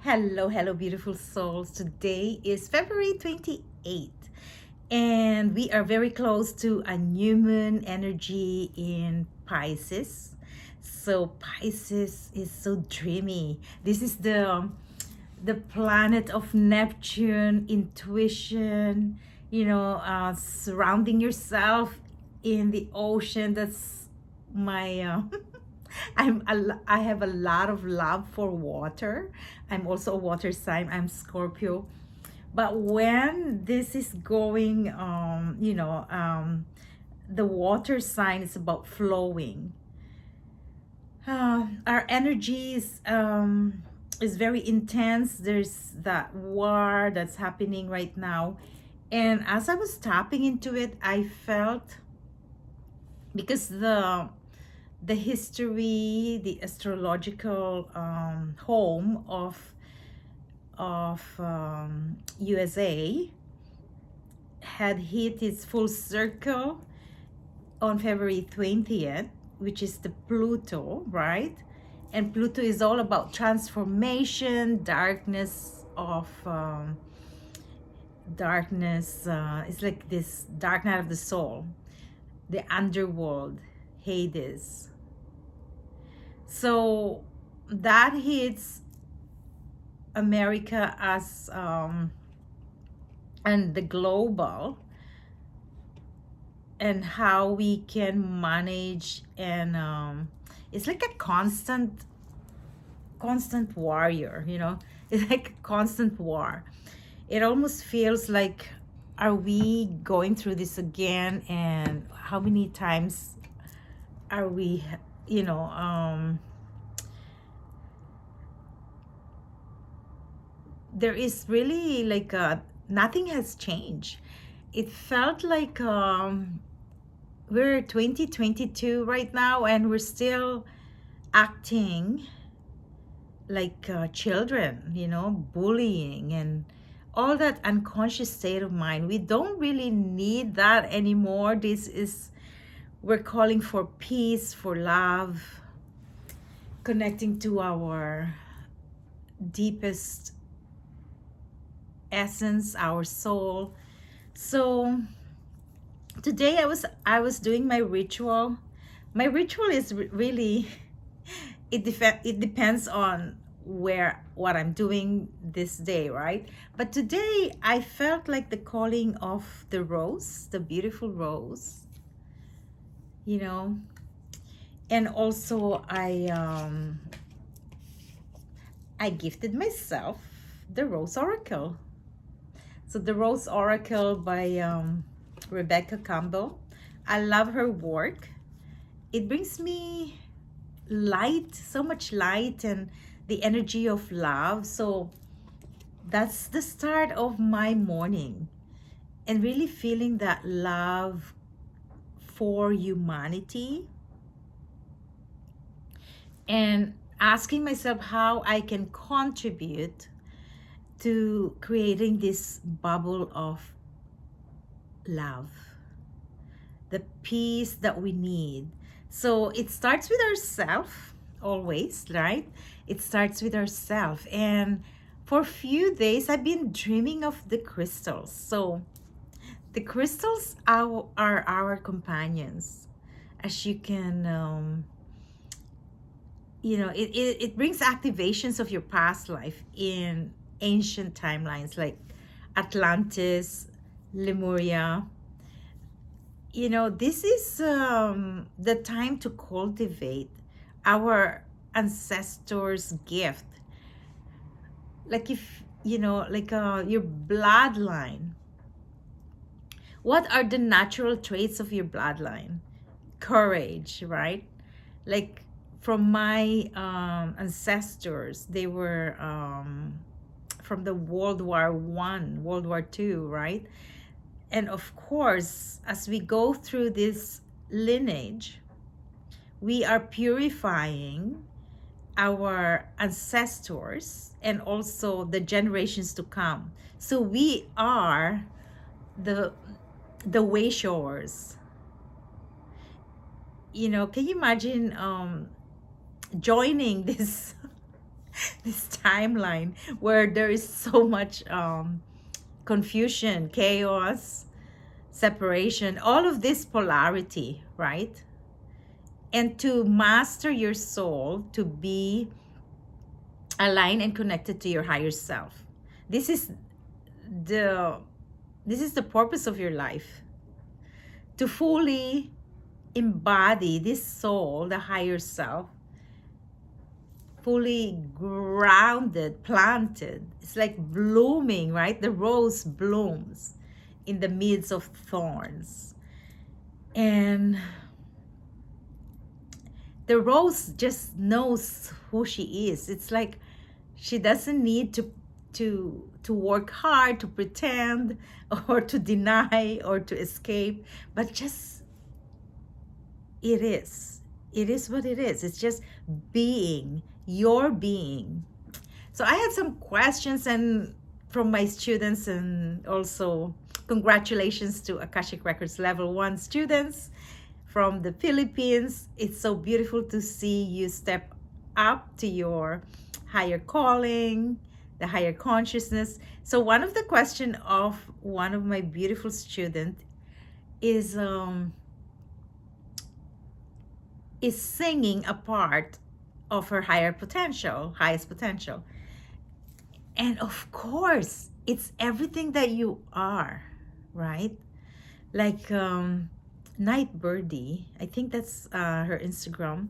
Hello, beautiful souls. Today is February 28th, and we are very close to a new moon energy in Pisces. So Pisces is so dreamy. This is the planet of Neptune, intuition, surrounding yourself in the ocean. That's my I have a lot of love for water. I'm also a water sign. I'm Scorpio. But when this is going, the water sign is about flowing. Our energy is very intense. There's that war that's happening right now. And as I was tapping into it, I felt because the history, the astrological home of USA had hit its full circle on February 20th, which is the Pluto, right? And Pluto is all about transformation, darkness. It's like this dark night of the soul, the underworld, Hades. So that hits America as and the global, and how we can manage, and it's like a constant warrior. It's like a constant war. It almost feels like, are we going through this again? And how many times are we, you know there is really like nothing has changed. It felt like we're 2022 right now, and we're still acting like children, bullying and all that unconscious state of mind. We don't really need that anymore. We're calling for peace, for love, connecting to our deepest essence, our soul. So today I was doing my ritual. My ritual is really it depends on what I'm doing this day, right? But today I felt like the calling of the rose, the beautiful rose, you know. And also I gifted myself the Rose Oracle. So the Rose Oracle by Rebecca Campbell. I love her work. It brings me light, so much light, and the energy of love. So that's the start of my morning, and really feeling that love for humanity, and asking myself how I can contribute to creating this bubble of love, the peace that we need. So it starts with ourselves, always, right? It starts with ourselves. And for a few days, I've been dreaming of the crystals. So the crystals are our companions. As you can, it brings activations of your past life in ancient timelines like Atlantis, Lemuria. This is the time to cultivate our ancestors' gift. Like, if like your bloodline. What are the natural traits of your bloodline? Courage, right? Like, from my ancestors, they were from the World War I, World War II, right? And of course, as we go through this lineage, we are purifying our ancestors and also the generations to come. So we are the way showers. Can you imagine joining this this timeline where there is so much confusion, chaos, separation, all of this polarity, right? And to master your soul, to be aligned and connected to your higher self. This is the this is the purpose of your life. To fully embody this soul, the higher self, fully grounded, planted. It's like blooming, right? The rose blooms in the midst of thorns. And the rose just knows who she is. It's like she doesn't need to work hard, to pretend, or to deny, or to escape, but just it is. It is what it is. It's just being, your being. So I had some questions and from my students, and also congratulations to Akashic Records Level 1 students from the Philippines. It's so beautiful to see you step up to your higher calling, the higher consciousness. So one of the question of one of my beautiful students is singing a part of her higher potential, highest potential. And of course, it's everything that you are, right? Like Night Birdie, I think that's her Instagram.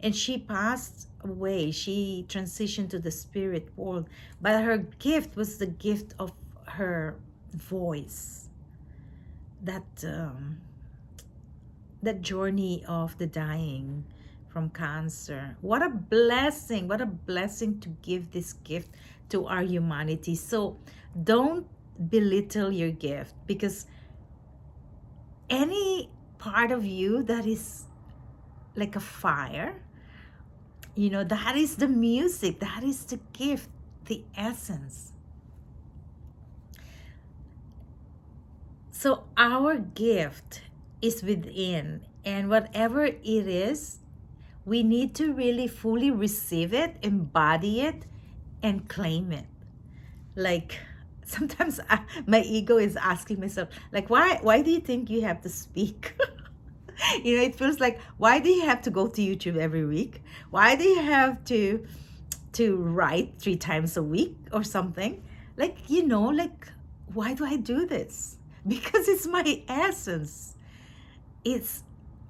And she passed away. She transitioned to the spirit world. But her gift was the gift of her voice. That journey of the dying from cancer. What a blessing to give this gift to our humanity. So don't belittle your gift, because any part of you that is like a fire, that is the music, that is the gift, the essence. So our gift is within, and whatever it is, we need to really fully receive it, embody it, and claim it. Like sometimes my ego is asking myself, like, why do you think you have to speak? It feels like, why do you have to go to YouTube every week? Why do you have to write 3 times a week or something? Like, like, why do I do this? Because it's my essence. It's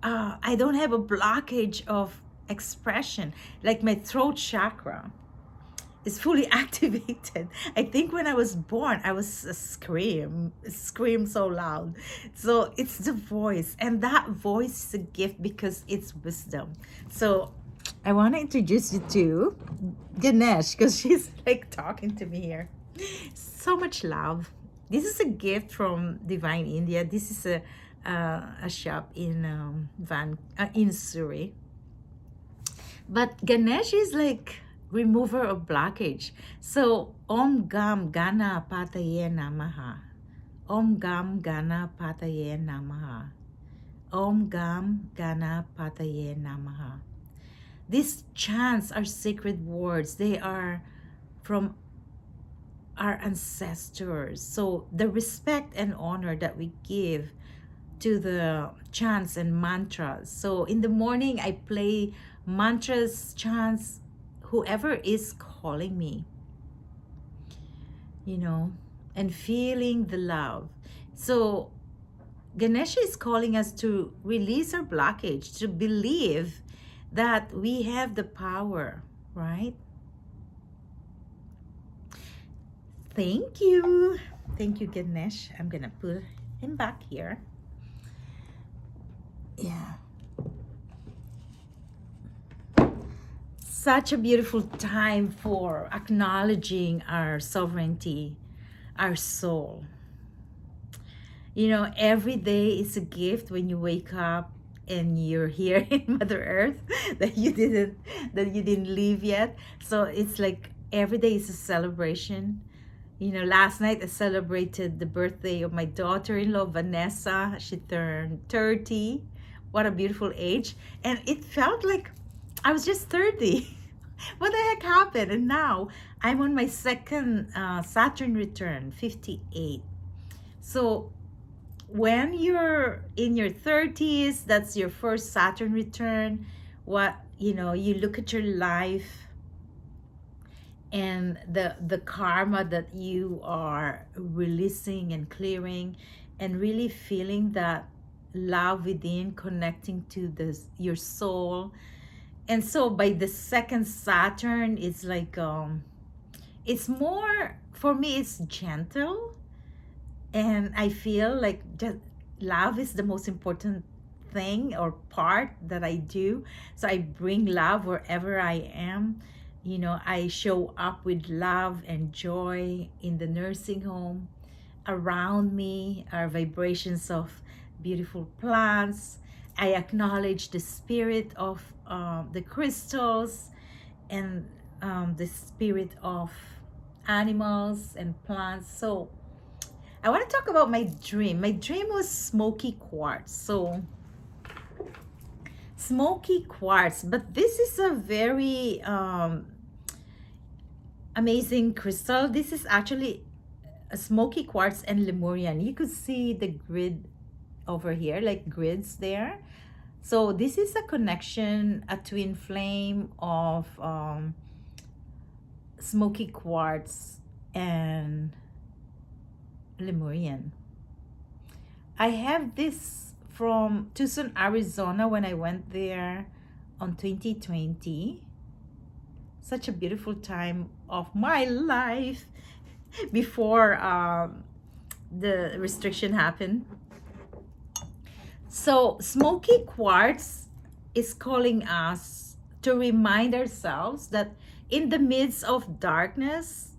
I don't have a blockage of expression. Like my throat chakra is fully activated. I think when I was born, I was a scream so loud. So it's the voice, and that voice is a gift because it's wisdom. So I want to introduce you to Ganesh, because she's like talking to me here. So much love. This is a gift from Divine India. This is a shop in in Surrey. But Ganesh is like remover of blockage. So Om Gam Gana Pataye Namaha. Om Gam Gana Pataye Namaha. Om Gam Gana Pataye Namaha. These chants are sacred words. They are from our ancestors. So the respect and honor that we give to the chants and mantras. So in the morning, I play mantras, chants, whoever is calling me, and feeling the love. So Ganesha is calling us to release our blockage, to believe that we have the power, right? Thank you. Thank you, Ganesh. I'm going to put him back here. Yeah. Such a beautiful time for acknowledging our sovereignty, our soul. Every day is a gift when you wake up and you're here in Mother Earth that you didn't leave yet. So it's like every day is a celebration. Last night I celebrated the birthday of my daughter-in-law, Vanessa. She turned 30. What a beautiful age. And it felt like I was just 30. What the heck happened? And now I'm on my second Saturn return, 58. So when you're in your 30s, that's your first Saturn return. What, you look at your life and the karma that you are releasing and clearing, and really feeling that love within, connecting to this your soul. And so by the second Saturn, it's like it's more, for me, it's gentle. And I feel like just love is the most important thing or part that I do. So I bring love wherever I am. I show up with love and joy in the nursing home. Around me are vibrations of beautiful plants. I acknowledge the spirit of the crystals, and the spirit of animals and plants. So I want to talk about my dream. My dream was smoky quartz. So smoky quartz, but this is a very amazing crystal. This is actually a smoky quartz and Lemurian. You could see the grid over here, like grids there. So this is a connection, a twin flame of smoky quartz and Lemurian. I have this from Tucson, Arizona, when I went there on 2020. Such a beautiful time of my life before the restriction happened. So smoky quartz is calling us to remind ourselves that in the midst of darkness,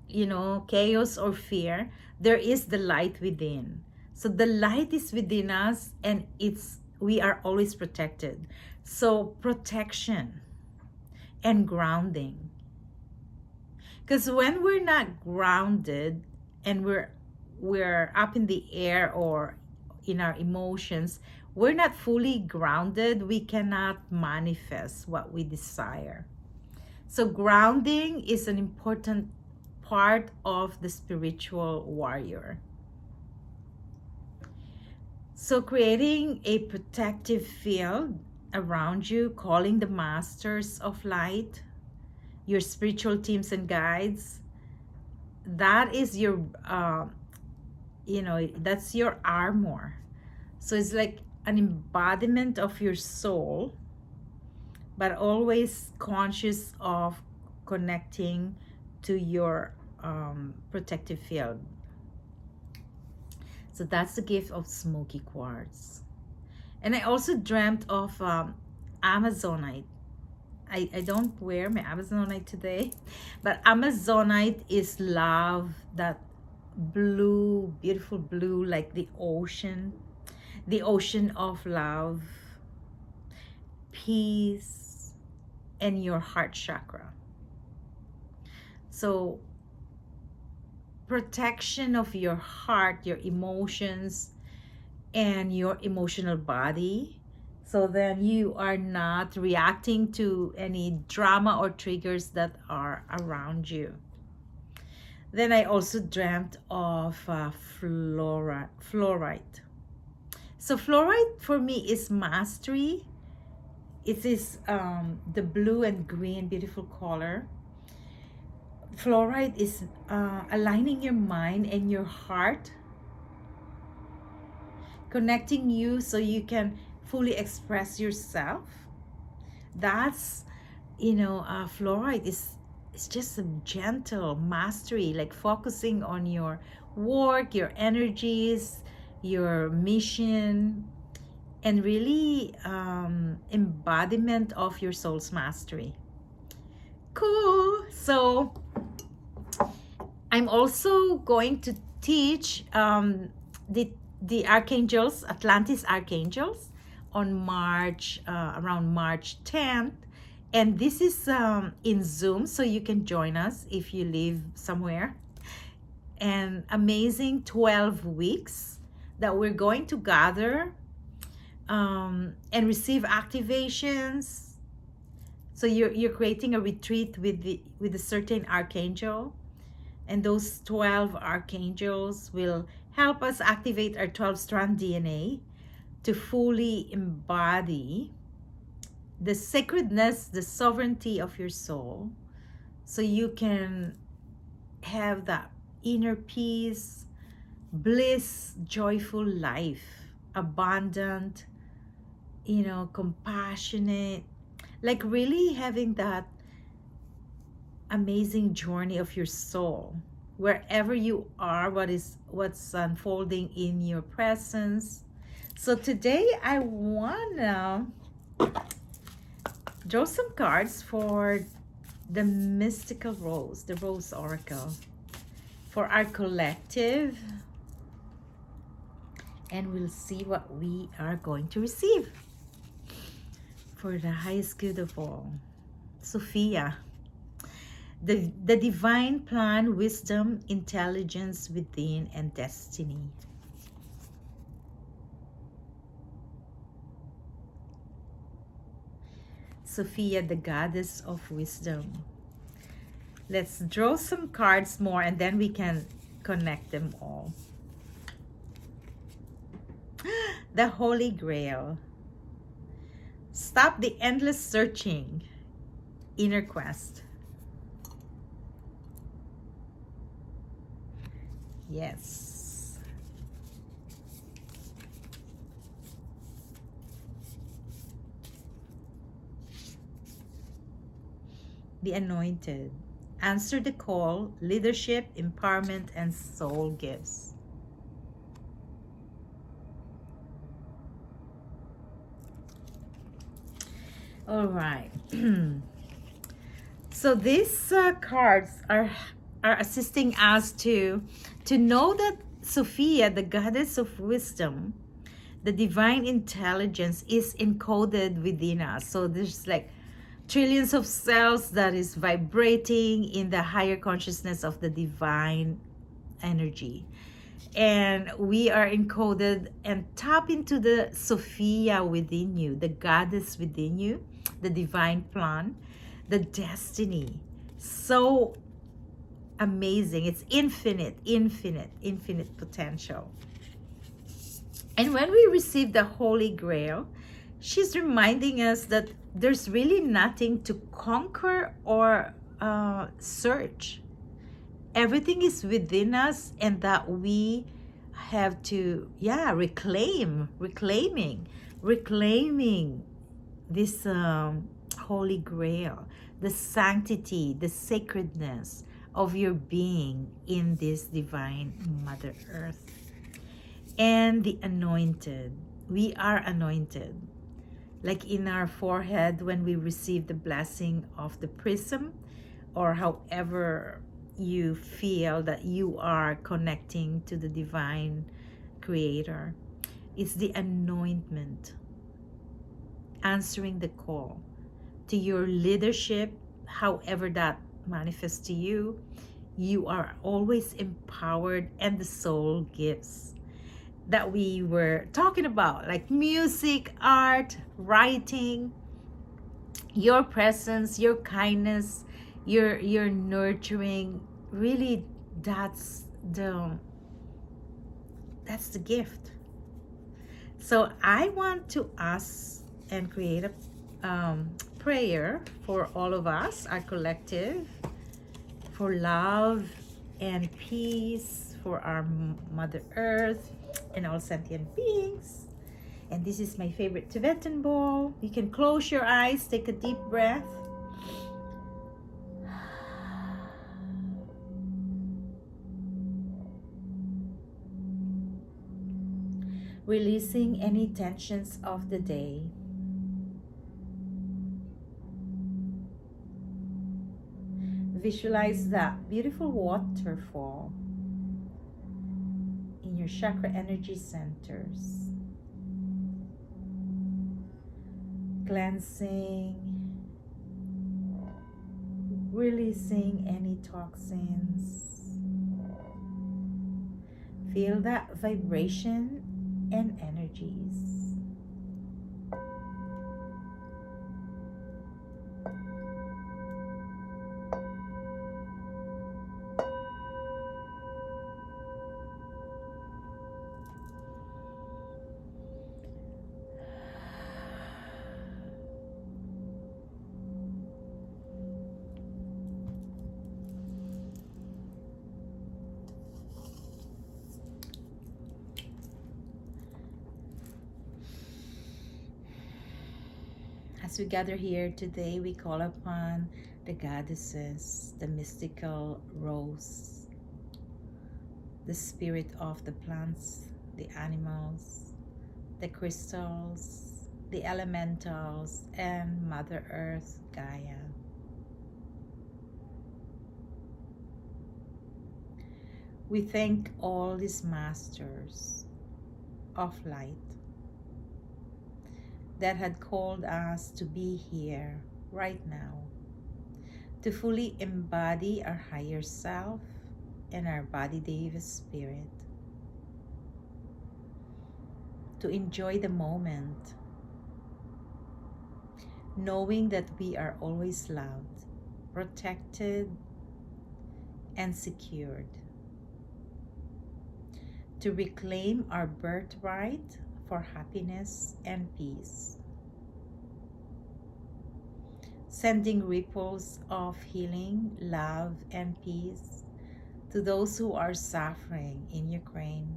chaos or fear, there is the light within. So the light is within us, and we are always protected. So protection and grounding. Because when we're not grounded and we're up in the air or in our emotions, we're not fully grounded, we cannot manifest what we desire. So grounding is an important part of the spiritual warrior. So creating a protective field around you, calling the masters of light, your spiritual teams and guides, that is your that's your armor. So it's like an embodiment of your soul, but always conscious of connecting to your protective field. So that's the gift of smoky quartz. And I also dreamt of Amazonite. I don't wear my Amazonite today, but Amazonite is love, that blue, beautiful blue, like the ocean of love, peace, and your heart chakra. So protection of your heart, your emotions, and your emotional body. So then you are not reacting to any drama or triggers that are around you. Then I also dreamt of fluorite. So fluorite for me is mastery. It is the blue and green, beautiful color. Fluorite is aligning your mind and your heart, connecting you so you can fully express yourself. That's, fluorite is it's just a gentle mastery, like focusing on your work, your energies, your mission, and really embodiment of your soul's mastery. Cool. So I'm also going to teach the archangels, Atlantis archangels, on around March 10th. And this is in Zoom, so you can join us if you live somewhere. And amazing 12 weeks that we're going to gather and receive activations So you're creating a retreat with a certain archangel, and those 12 archangels will help us activate our 12-strand DNA to fully embody the sacredness, the sovereignty of your soul, so you can have that inner peace, bliss, joyful life, abundant, compassionate, like really having that amazing journey of your soul wherever you are, what's unfolding in your presence. So today I wanna draw some cards for the mystical rose, the rose oracle, for our collective, and we'll see what we are going to receive for the highest good of all. Sophia, the divine plan, wisdom, intelligence within, and destiny. Sophia, the goddess of wisdom. Let's draw some cards more and then we can connect them all. The Holy Grail. Stop the endless searching. Inner quest. Yes. The Anointed. Answer the call, leadership, empowerment, and soul gifts. All right. So these cards are assisting us to know that Sophia, the goddess of wisdom, the divine intelligence, is encoded within us. So there's like trillions of cells that is vibrating in the higher consciousness of the divine energy, and we are encoded and tap into the Sophia within you, the goddess within you, the divine plan, the destiny. So amazing. It's infinite, infinite, infinite potential. And when we receive the Holy Grail, she's reminding us that there's really nothing to conquer or search. Everything is within us, and that we have to reclaiming this Holy Grail, the sanctity, the sacredness of your being in this divine Mother Earth. And the anointed. We are anointed. Like in our forehead when we receive the blessing of the prism, or however you feel that you are connecting to the divine creator. It's the anointment, answering the call to your leadership, however that manifests to you. You are always empowered, and the soul gifts that we were talking about, like music, art, writing, your presence, your kindness, your nurturing, really that's the gift. So I want to ask and create a prayer for all of us, our collective, for love and peace for our Mother Earth and all sentient beings. And this is my favorite Tibetan bowl. You can close your eyes, take a deep breath. Releasing any tensions of the day. Visualize that beautiful waterfall in your chakra energy centers. Cleansing, releasing any toxins. Feel that vibration and energies. As we gather here today, we call upon the goddesses, the mystical rose, the spirit of the plants, the animals, the crystals, the elementals, and Mother Earth, Gaia. We thank all these masters of light that had called us to be here right now, to fully embody our higher self and our body Deva spirit, to enjoy the moment, knowing that we are always loved, protected, and secured, to reclaim our birthright for happiness and peace, sending ripples of healing, love, and peace to those who are suffering in Ukraine,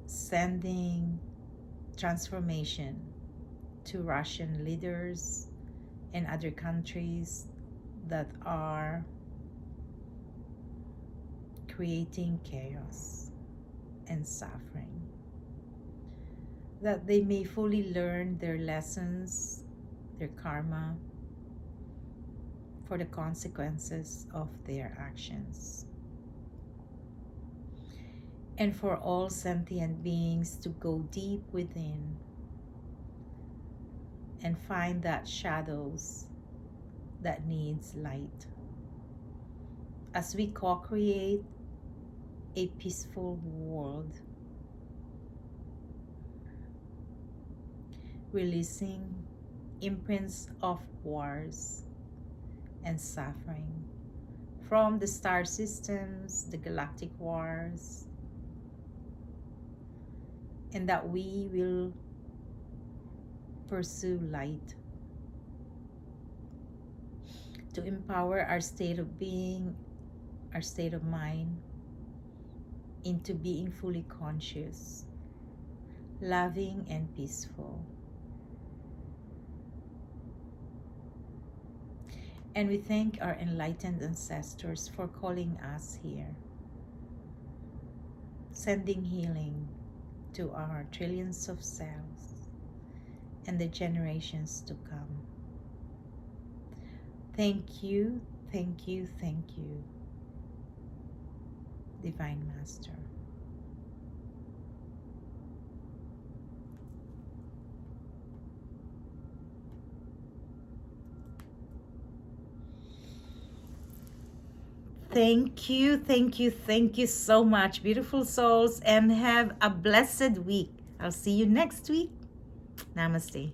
sending transformation to Russian leaders and other countries that are creating chaos and suffering, that they may fully learn their lessons, their karma, for the consequences of their actions. And for all sentient beings to go deep within and find that shadows that needs light, as we co-create a peaceful world, releasing imprints of wars and suffering from the star systems, the galactic wars, and that we will pursue light to empower our state of being, our state of mind, into being fully conscious, loving, and peaceful. And we thank our enlightened ancestors for calling us here, sending healing to our trillions of cells and the generations to come. Thank you, thank you, thank you, Divine Master. Thank you, thank you, thank you so much, beautiful souls, and have a blessed week. I'll see you next week. Namaste.